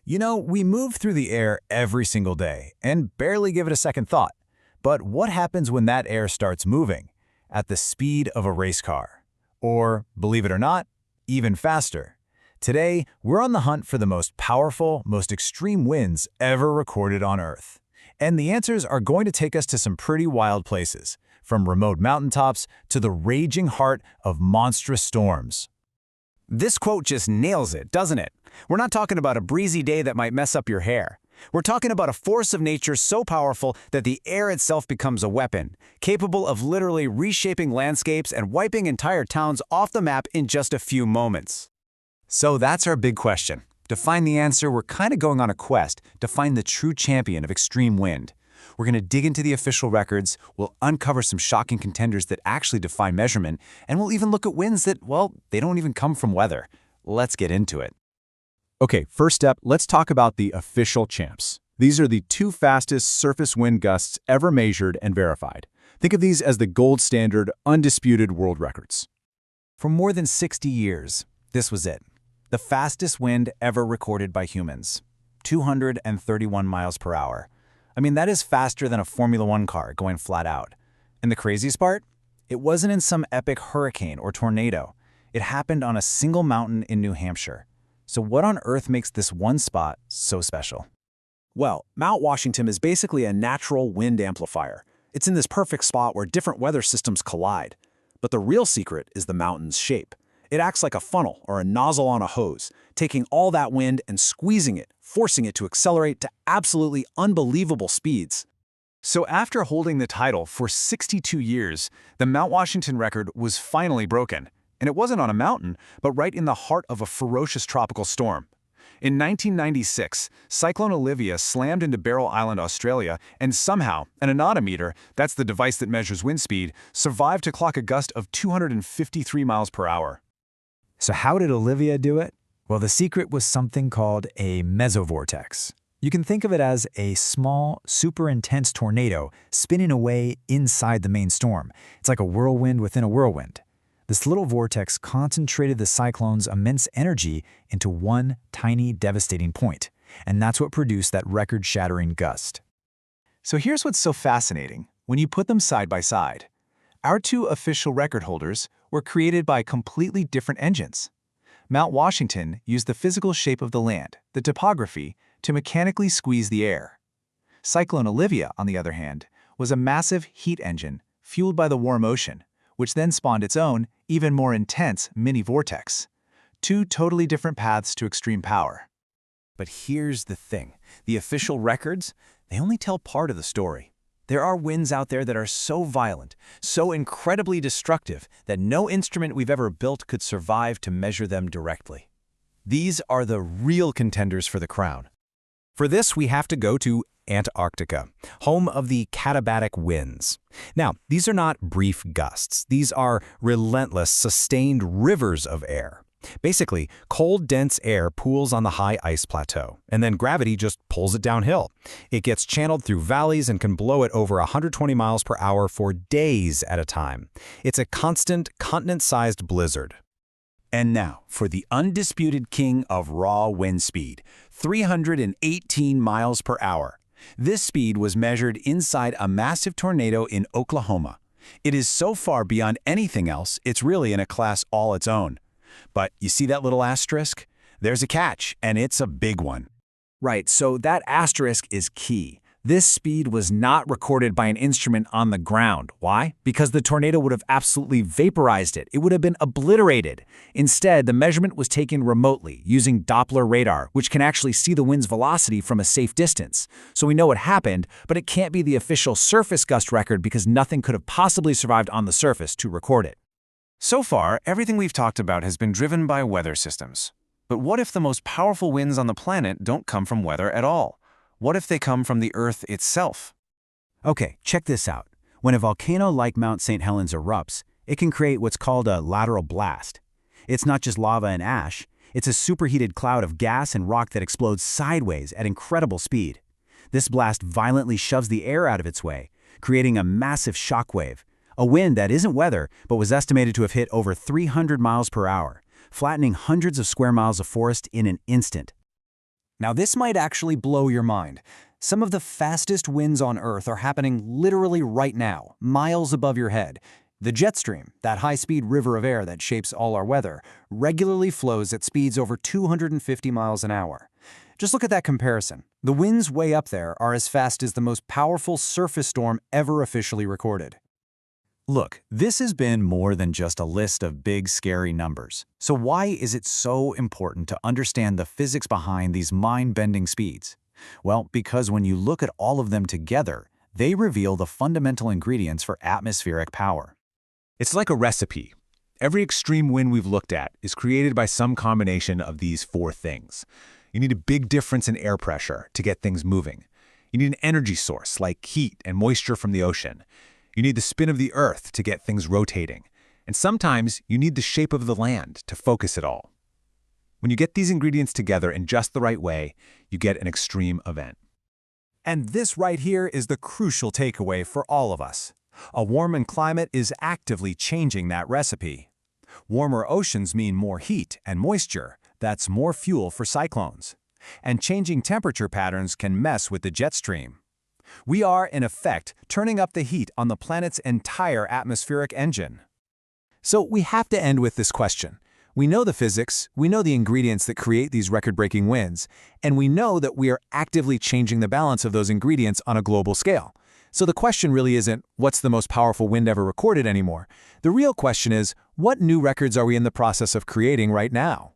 You know, we move through the air every single day and barely give it a second thought. But what happens when that air starts moving? At the speed of a race car. Or, believe it or not, even faster. Today, we're on the hunt for the most powerful, most extreme winds ever recorded on Earth. And the answers are going to take us to some pretty wild places, from remote mountaintops to the raging heart of monstrous storms. This quote just nails it, doesn't it? We're not talking about a breezy day that might mess up your hair. We're talking about a force of nature so powerful that the air itself becomes a weapon, capable of literally reshaping landscapes and wiping entire towns off the map in just a few moments. So that's our big question. To find the answer, we're kind of going on a quest to find the true champion of extreme wind. We're going to dig into the official records, we'll uncover some shocking contenders that actually defy measurement, and we'll even look at winds that, well, they don't even come from weather. Let's get into it. Okay, first step, let's talk about the official champs. These are the two fastest surface wind gusts ever measured and verified. Think of these as the gold standard, undisputed world records. For more than 60 years, this was it. The fastest wind ever recorded by humans. 231 miles per hour. I mean, that is faster than a Formula One car going flat out. And the craziest part? It wasn't in some epic hurricane or tornado. It happened on a single mountain in New Hampshire. So what on earth makes this one spot so special? Well, Mount Washington is basically a natural wind amplifier. It's in this perfect spot where different weather systems collide. But the real secret is the mountain's shape. It acts like a funnel or a nozzle on a hose, taking all that wind and squeezing it, forcing it to accelerate to absolutely unbelievable speeds. So after holding the title for 62 years, the Mount Washington record was finally broken. And it wasn't on a mountain, but right in the heart of a ferocious tropical storm. In 1996, Cyclone Olivia slammed into Barrow Island, Australia, and somehow, an anemometer, that's the device that measures wind speed, survived to clock a gust of 253 miles per hour. So how did Olivia do it? Well, the secret was something called a mesovortex. You can think of it as a small, super intense tornado spinning away inside the main storm. It's like a whirlwind within a whirlwind. This little vortex concentrated the cyclone's immense energy into one tiny, devastating point, and that's what produced that record-shattering gust. So here's what's so fascinating. When you put them side by side, our two official record holders were created by completely different engines. Mount Washington used the physical shape of the land, the topography, to mechanically squeeze the air. Cyclone Olivia, on the other hand, was a massive heat engine fueled by the warm ocean, which then spawned its own, even more intense mini-vortex. Two totally different paths to extreme power. But here's the thing. The official records, they only tell part of the story. There are winds out there that are so violent, so incredibly destructive, that no instrument we've ever built could survive to measure them directly. These are the real contenders for the crown. For this, we have to go to Antarctica, home of the katabatic winds. Now, these are not brief gusts. These are relentless, sustained rivers of air. Basically, cold, dense air pools on the high ice plateau, and then gravity just pulls it downhill. It gets channeled through valleys and can blow it over 120 miles per hour for days at a time. It's a constant, continent-sized blizzard. And now, for the undisputed king of raw wind speed, 318 miles per hour. This speed was measured inside a massive tornado in Oklahoma. It is so far beyond anything else, it's really in a class all its own. But you see that little asterisk? There's a catch, and it's a big one. Right, so that asterisk is key. This speed was not recorded by an instrument on the ground. Why? Because the tornado would have absolutely vaporized it. It would have been obliterated. Instead, the measurement was taken remotely using Doppler radar, which can actually see the wind's velocity from a safe distance. So we know what happened, but it can't be the official surface gust record because nothing could have possibly survived on the surface to record it. So far, everything we've talked about has been driven by weather systems. But what if the most powerful winds on the planet don't come from weather at all? What if they come from the Earth itself? Okay, check this out. When a volcano like Mount St. Helens erupts, it can create what's called a lateral blast. It's not just lava and ash, it's a superheated cloud of gas and rock that explodes sideways at incredible speed. This blast violently shoves the air out of its way, creating a massive shockwave, a wind that isn't weather but was estimated to have hit over 300 miles per hour, flattening hundreds of square miles of forest in an instant. Now this might actually blow your mind. Some of the fastest winds on Earth are happening literally right now, miles above your head. The jet stream, that high-speed river of air that shapes all our weather, regularly flows at speeds over 250 miles an hour. Just look at that comparison. The winds way up there are as fast as the most powerful surface storm ever officially recorded. Look, this has been more than just a list of big, scary numbers. So why is it so important to understand the physics behind these mind-bending speeds? Well, because when you look at all of them together, they reveal the fundamental ingredients for atmospheric power. It's like a recipe. Every extreme wind we've looked at is created by some combination of these four things. You need a big difference in air pressure to get things moving. You need an energy source like heat and moisture from the ocean. You need the spin of the Earth to get things rotating. And sometimes you need the shape of the land to focus it all. When you get these ingredients together in just the right way, you get an extreme event. And this right here is the crucial takeaway for all of us. A warming climate is actively changing that recipe. Warmer oceans mean more heat and moisture. That's more fuel for cyclones. And changing temperature patterns can mess with the jet stream. We are, in effect, turning up the heat on the planet's entire atmospheric engine. So we have to end with this question. We know the physics, we know the ingredients that create these record-breaking winds, and we know that we are actively changing the balance of those ingredients on a global scale. So the question really isn't, what's the most powerful wind ever recorded anymore? The real question is, what new records are we in the process of creating right now?